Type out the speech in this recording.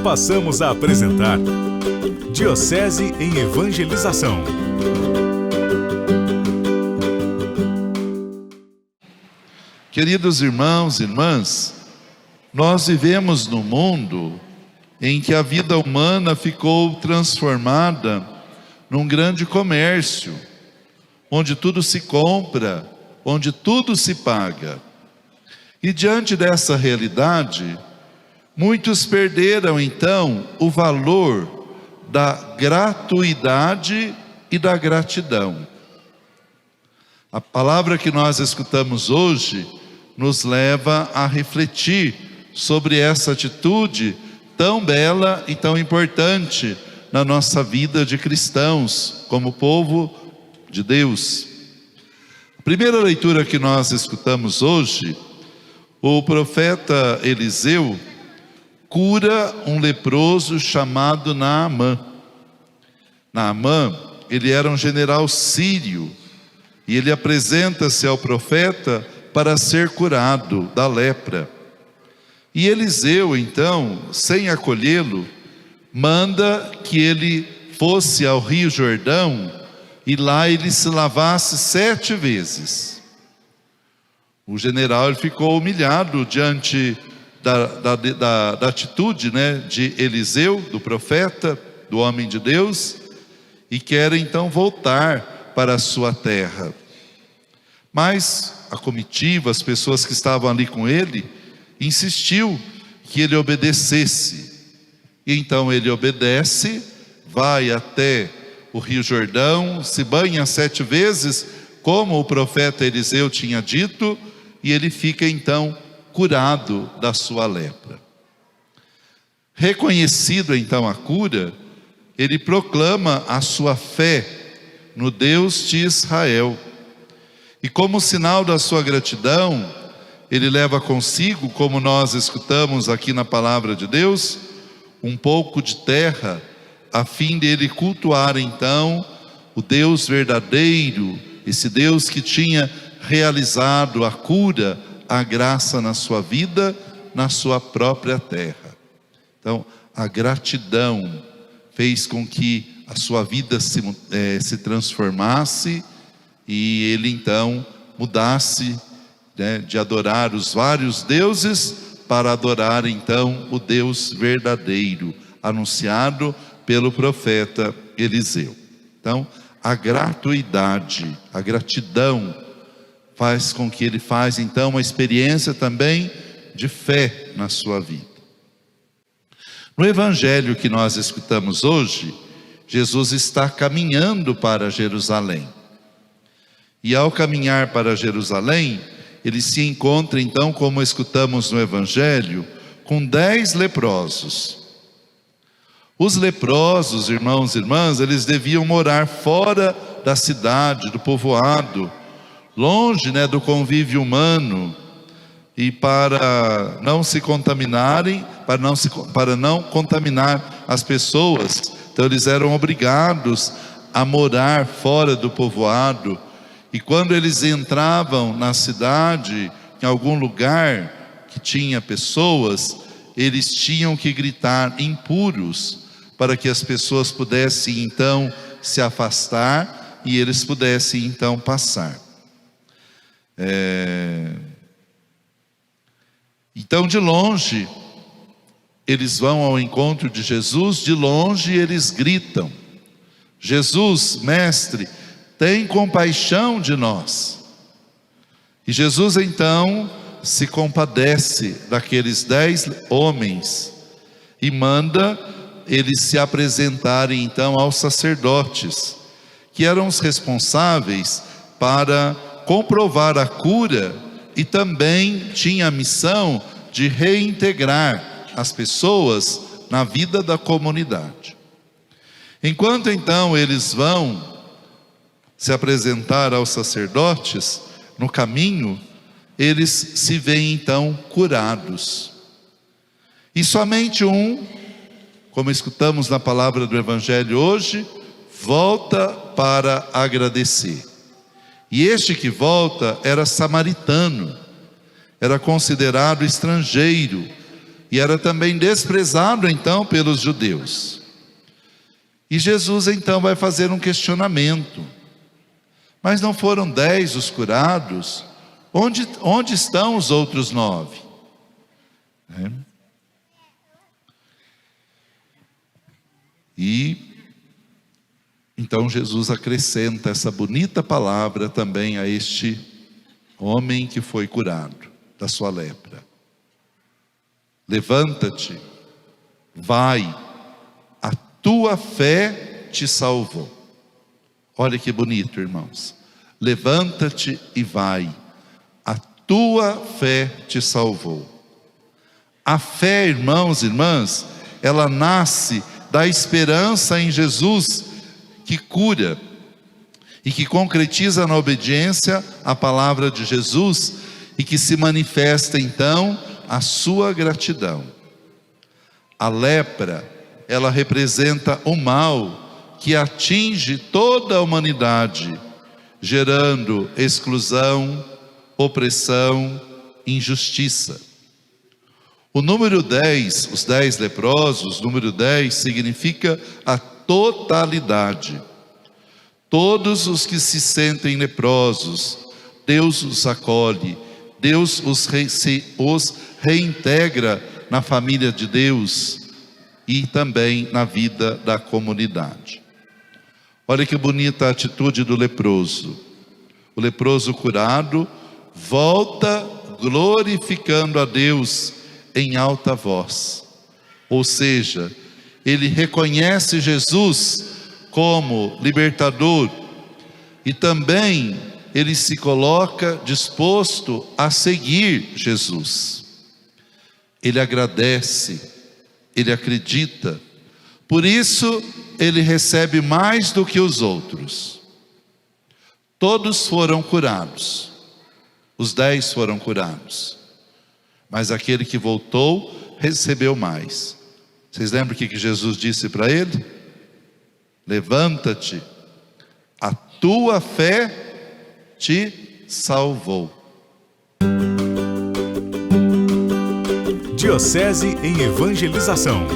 passamos a apresentar Diocese em Evangelização. Queridos irmãos e irmãs, nós vivemos num mundo em que a vida humana ficou transformada num grande comércio, onde tudo se compra, onde tudo se paga. E diante dessa realidade, muitos perderam então o valor da gratuidade e da gratidão. A palavra que nós escutamos hoje nos leva a refletir sobre essa atitude tão bela e tão importante na nossa vida de cristãos, como povo de Deus. A primeira leitura que nós escutamos hoje, o profeta Eliseu cura um leproso chamado Naamã. Naamã, ele era um general sírio, e ele apresenta-se ao profeta para ser curado da lepra. E Eliseu, então, sem acolhê-lo, manda que ele fosse ao Rio Jordão e lá ele se lavasse 7 vezes. O general ele ficou humilhado diante da atitude, de Eliseu, do profeta, do homem de Deus, e quer então voltar para a sua terra. Mas a comitiva, as pessoas que estavam ali com ele, insistiu que ele obedecesse. E então ele obedece, vai até o Rio Jordão, se banha 7 vezes, como o profeta Eliseu tinha dito, e ele fica então curado da sua lepra. Reconhecido então a cura, ele proclama a sua fé no Deus de Israel. E como sinal da sua gratidão, ele leva consigo, como nós escutamos aqui na palavra de Deus, um pouco de terra, a fim de ele cultuar então o Deus verdadeiro, esse Deus que tinha realizado a cura, a graça na sua vida, na sua própria terra. Então, a gratidão fez com que a sua vida se transformasse e ele então mudasse, de adorar os vários deuses para adorar então o Deus verdadeiro, anunciado pelo profeta Eliseu. Então, a gratuidade, a gratidão faz com que ele faz então uma experiência também de fé na sua vida. No evangelho que nós escutamos hoje, Jesus está caminhando para Jerusalém. E ao caminhar para Jerusalém, ele se encontra então, como escutamos no evangelho, com 10 leprosos. Os leprosos, irmãos e irmãs, eles deviam morar fora da cidade, do povoado, longe do convívio humano, e para não se contaminarem, para não contaminar as pessoas. Então eles eram obrigados a morar fora do povoado. E quando eles entravam na cidade, em algum lugar que tinha pessoas, eles tinham que gritar impuros, para que as pessoas pudessem então se afastar e eles pudessem então passar. Então de longe, eles vão ao encontro de Jesus, de longe eles gritam: Jesus, mestre, tem compaixão de nós. E Jesus então se compadece daqueles 10 homens e manda eles se apresentarem então aos sacerdotes, que eram os responsáveis para comprovar a cura e também tinha a missão de reintegrar as pessoas na vida da comunidade. Enquanto então eles vão se apresentar aos sacerdotes, no caminho, eles se veem então curados. E somente um, como escutamos na palavra do evangelho hoje, volta para agradecer. E este que volta era samaritano, era considerado estrangeiro, e era também desprezado então pelos judeus. E Jesus então vai fazer um questionamento: mas não foram 10 os curados? Onde estão os outros 9? E então Jesus acrescenta essa bonita palavra também a este homem que foi curado da sua lepra: levanta-te, vai, a tua fé te salvou. Olha que bonito, irmãos. Levanta-te e vai, a tua fé te salvou. A fé, irmãos e irmãs, ela nasce da esperança em Jesus, que cura e que concretiza na obediência à palavra de Jesus, e que se manifesta então a sua gratidão. A lepra, ela representa o mal que atinge toda a humanidade, gerando exclusão, opressão, injustiça. O número 10, os 10 leprosos, número 10 significa a totalidade. Todos os que se sentem leprosos, Deus os acolhe, Deus os reintegra na família de Deus e também na vida da comunidade. Olha que bonita a atitude do leproso. O leproso curado volta glorificando a Deus em alta voz. Ou seja, ele reconhece Jesus como libertador e também ele se coloca disposto a seguir Jesus. Ele agradece, ele acredita, por isso ele recebe mais do que os outros. Todos foram curados, os 10 foram curados, mas aquele que voltou recebeu mais. Vocês lembram o que Jesus disse para ele? Levanta-te, a tua fé te salvou. Diocese em Evangelização.